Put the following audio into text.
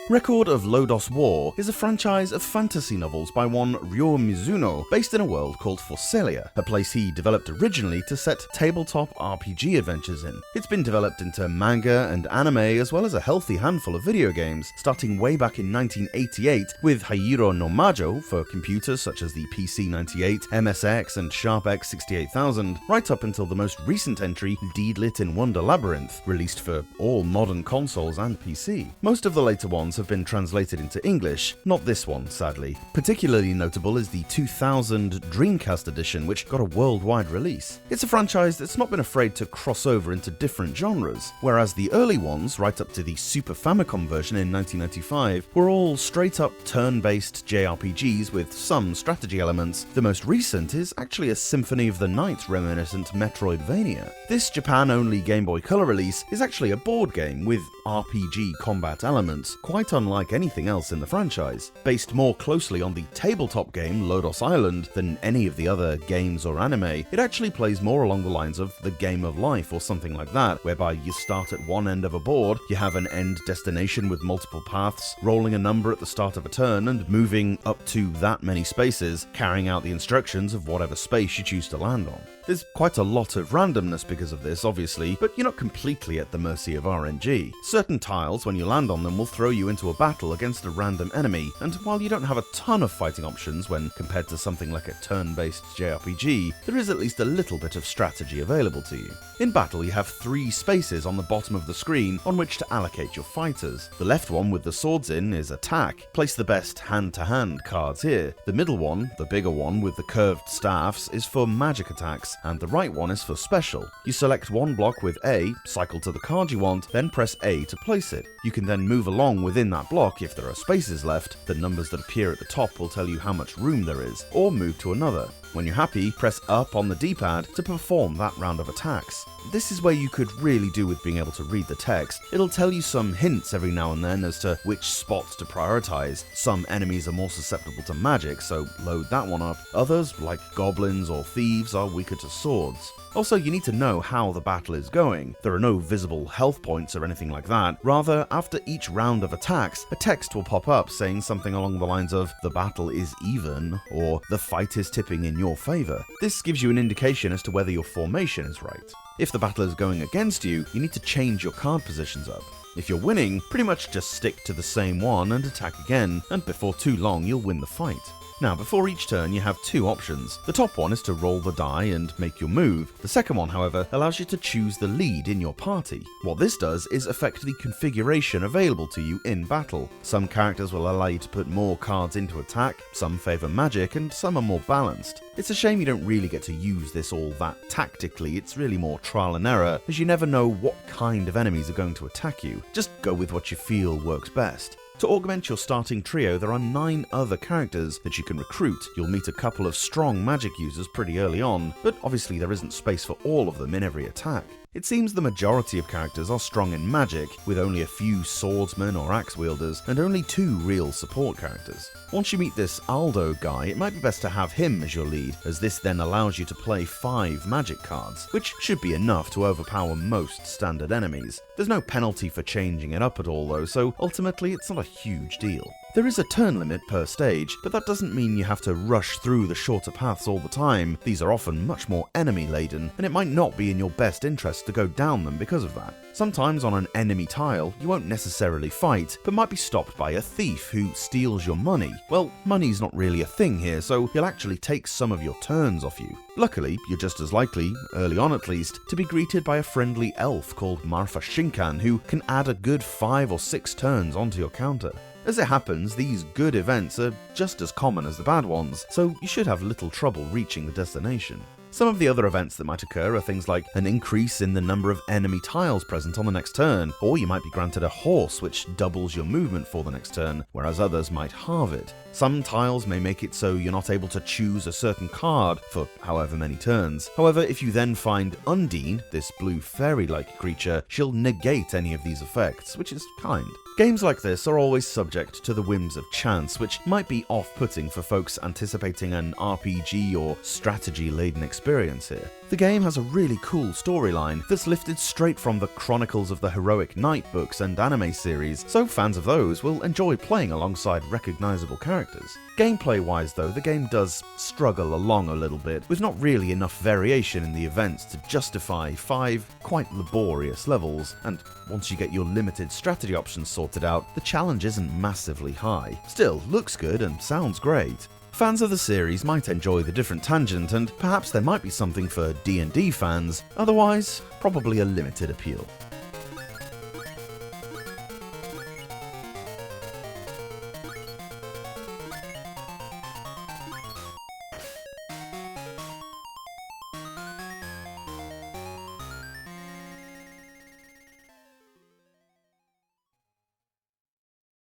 Record of Lodoss War is a franchise of fantasy novels by one Ryo Mizuno, based in a world called Forsalia, a place he developed originally to set tabletop RPG adventures in. It's been developed into manga and anime, as well as a healthy handful of video games, starting way back in 1988 with Hajiro no Majo for computers such as the PC-98, MSX, and SharpX 68000, right up until the most recent entry, Deedlit in Wonder Labyrinth, released for all modern consoles and PC. Most of the later ones have been translated into English, not this one, sadly. Particularly notable is the 2000 Dreamcast edition, which got a worldwide release. It's a franchise that's not been afraid to cross over into different genres, whereas the early ones, right up to the Super Famicom version in 1995, were all straight-up turn-based JRPGs with some strategy elements. The most recent is actually a Symphony of the Night reminiscent Metroidvania. This Japan-only Game Boy Color release is actually a board game with RPG combat elements, quite unlike anything else in the franchise. Based more closely on the tabletop game Lodoss Island than any of the other games or anime, it actually plays more along the lines of the Game of Life or something like that, whereby you start at one end of a board, you have an end destination with multiple paths, rolling a number at the start of a turn and moving up to that many spaces, carrying out the instructions of whatever space you choose to land on. There's quite a lot of randomness because of this, obviously, but you're not completely at the mercy of RNG. Certain tiles, when you land on them, will throw you into a battle against a random enemy, and while you don't have a ton of fighting options when compared to something like a turn-based JRPG, there is at least a little bit of strategy available to you. In battle, you have 3 spaces on the bottom of the screen on which to allocate your fighters. The left one with the swords in is attack. Place the best hand-to-hand cards here. The middle one, the bigger one with the curved staffs, is for magic attacks, and the right one is for special. You select one block with A, cycle to the card you want, then press A to place it. You can then move along within that block if there are spaces left. The numbers that appear at the top will tell you how much room there is, or move to another. When you're happy, press up on the D-pad to perform that round of attacks. This is where you could really do with being able to read the text. It'll tell you some hints every now and then as to which spots to prioritize. Some enemies are more susceptible to magic, so load that one up. Others, like goblins or thieves, are weaker to swords. Also, you need to know how the battle is going. There are no visible health points or anything like that. Rather, after each round of attacks, a text will pop up saying something along the lines of, "The battle is even," or "The fight is tipping in your favor." This gives you an indication as to whether your formation is right. If the battle is going against you, you need to change your card positions up. If you're winning, pretty much just stick to the same one and attack again, and before too long you'll win the fight. Now, before each turn, you have 2 options. The top one is to roll the die and make your move. The second one, however, allows you to choose the lead in your party. What this does is affect the configuration available to you in battle. Some characters will allow you to put more cards into attack, some favor magic, and some are more balanced. It's a shame you don't really get to use this all that tactically. It's really more trial and error, as you never know what kind of enemies are going to attack you. Just go with what you feel works best. To augment your starting trio, there are 9 other characters that you can recruit. You'll meet a couple of strong magic users pretty early on, but obviously there isn't space for all of them in every attack. It seems the majority of characters are strong in magic, with only a few swordsmen or axe wielders, and only 2 real support characters. Once you meet this Aldo guy, it might be best to have him as your lead, as this then allows you to play 5 magic cards, which should be enough to overpower most standard enemies. There's no penalty for changing it up at all though, so ultimately it's not a huge deal. There is a turn limit per stage, but that doesn't mean you have to rush through the shorter paths all the time. These are often much more enemy-laden, and it might not be in your best interest to go down them because of that. Sometimes on an enemy tile, you won't necessarily fight, but might be stopped by a thief who steals your money. Well, money's not really a thing here, so he'll actually take some of your turns off you. Luckily, you're just as likely, early on at least, to be greeted by a friendly elf called Marfa Shinkan who can add a good 5 or 6 turns onto your counter. As it happens, these good events are just as common as the bad ones, so you should have little trouble reaching the destination. Some of the other events that might occur are things like an increase in the number of enemy tiles present on the next turn, or you might be granted a horse which doubles your movement for the next turn, whereas others might halve it. Some tiles may make it so you're not able to choose a certain card for however many turns. However, if you then find Undine, this blue fairy-like creature, she'll negate any of these effects, which is kind. Games like this are always subject to the whims of chance, which might be off-putting for folks anticipating an RPG or strategy-laden experience here. The game has a really cool storyline that's lifted straight from the Chronicles of the Heroic Knight books and anime series, so fans of those will enjoy playing alongside recognizable characters. Gameplay-wise though, the game does struggle along a little bit, with not really enough variation in the events to justify 5 quite laborious levels, and once you get your limited strategy options sorted out, the challenge isn't massively high. Still, looks good and sounds great. Fans of the series might enjoy the different tangent, and perhaps there might be something for D&D fans, otherwise, probably a limited appeal.